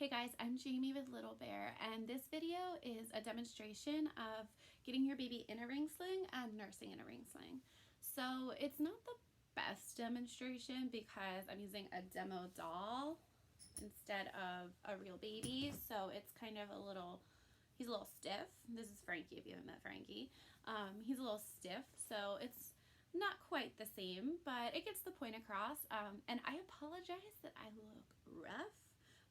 Hey guys, I'm Jamie with Little Bear, and this video is a demonstration of getting your baby in a ring sling and nursing in a ring sling. So it's not the best demonstration because I'm using a demo doll instead of a real baby, so it's kind of he's a little stiff. This is Frankie, if you haven't met Frankie. He's a little stiff, so it's not quite the same, but it gets the point across. And I apologize that I look rough,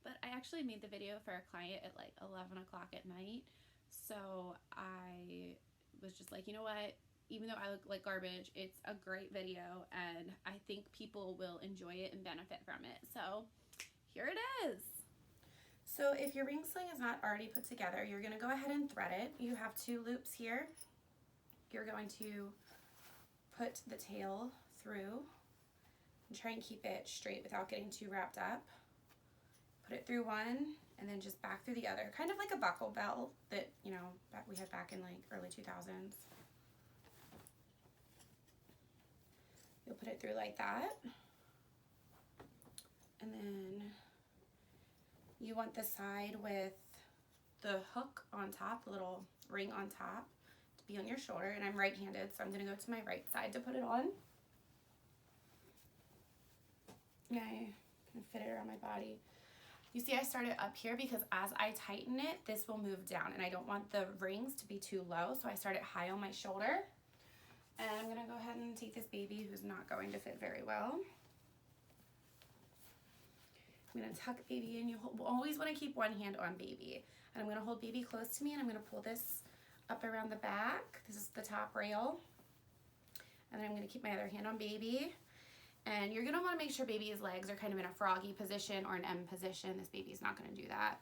but I actually made the video for a client at like 11 o'clock at night, so I was just like, you know what, even though I look like garbage, it's a great video and I think people will enjoy it and benefit from it. So here it is. So if your ring sling is not already put together, you're going to go ahead and thread it. You have 2 loops here. You're going to put the tail through and try and keep it straight without getting too wrapped up. Put it through one and then just back through the other, kind of like a buckle belt that, you know, we had back in like early 2000s. You'll put it through like that, and then you want the side with the hook on top, the little ring on top, to be on your shoulder. And I'm right-handed, so I'm going to go to my right side to put it on. And I can fit it around my body. You see I started up here because as I tighten it, this will move down, and I don't want the rings to be too low, so I started high on my shoulder. And I'm going to go ahead and take this baby who's not going to fit very well. I'm going to tuck baby in. You always want to keep one hand on baby. And I'm going to hold baby close to me, and I'm going to pull this up around the back. This is the top rail. And then I'm going to keep my other hand on baby. And you're going to want to make sure baby's legs are kind of in a froggy position or an M position. This baby's not going to do that.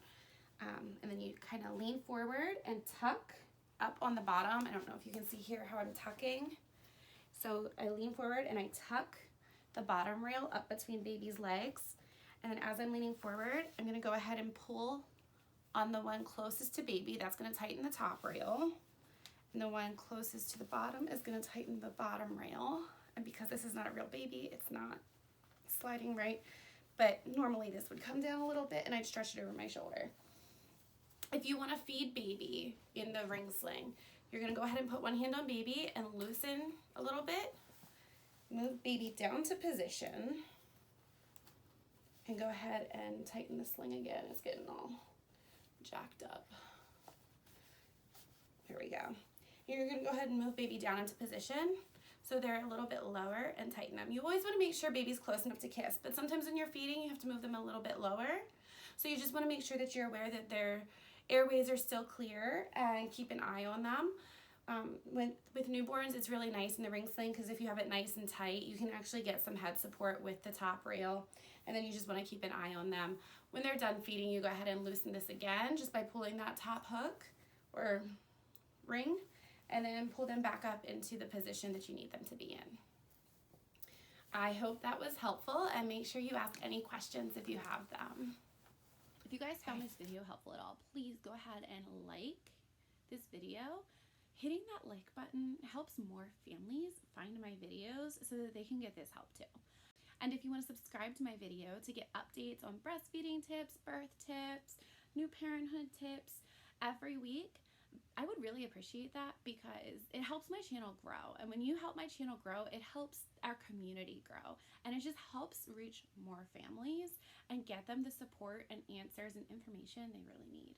And then you kind of lean forward and tuck up on the bottom. I don't know if you can see here how I'm tucking. So I lean forward and I tuck the bottom rail up between baby's legs. And then as I'm leaning forward, I'm going to go ahead and pull on the one closest to baby. That's going to tighten the top rail. And the one closest to the bottom is going to tighten the bottom rail. And because this is not a real baby, it's not sliding right. But normally this would come down a little bit and I'd stretch it over my shoulder. If you want to feed baby in the ring sling, you're going to go ahead and put one hand on baby and loosen a little bit. Move baby down to position. And go ahead and tighten the sling again. It's getting all jacked up. Here we go. You're going to go ahead and move baby down into position so they're a little bit lower and tighten them. You always want to make sure baby's close enough to kiss, but sometimes when you're feeding, you have to move them a little bit lower. So you just want to make sure that you're aware that their airways are still clear and keep an eye on them. With newborns, it's really nice in the ring sling because if you have it nice and tight, you can actually get some head support with the top rail, and then you just want to keep an eye on them. When they're done feeding, you go ahead and loosen this again just by pulling that top hook or ring, and then pull them back up into the position that you need them to be in. I hope that was helpful, and make sure you ask any questions if you have them. If you guys found this video helpful at all, please go ahead and like this video. Hitting that like button helps more families find my videos so that they can get this help too. And if you want to subscribe to my video to get updates on breastfeeding tips, birth tips, new parenthood tips every week, I would really appreciate that because it helps my channel grow. And when you help my channel grow, it helps our community grow. And it just helps reach more families and get them the support and answers and information they really need.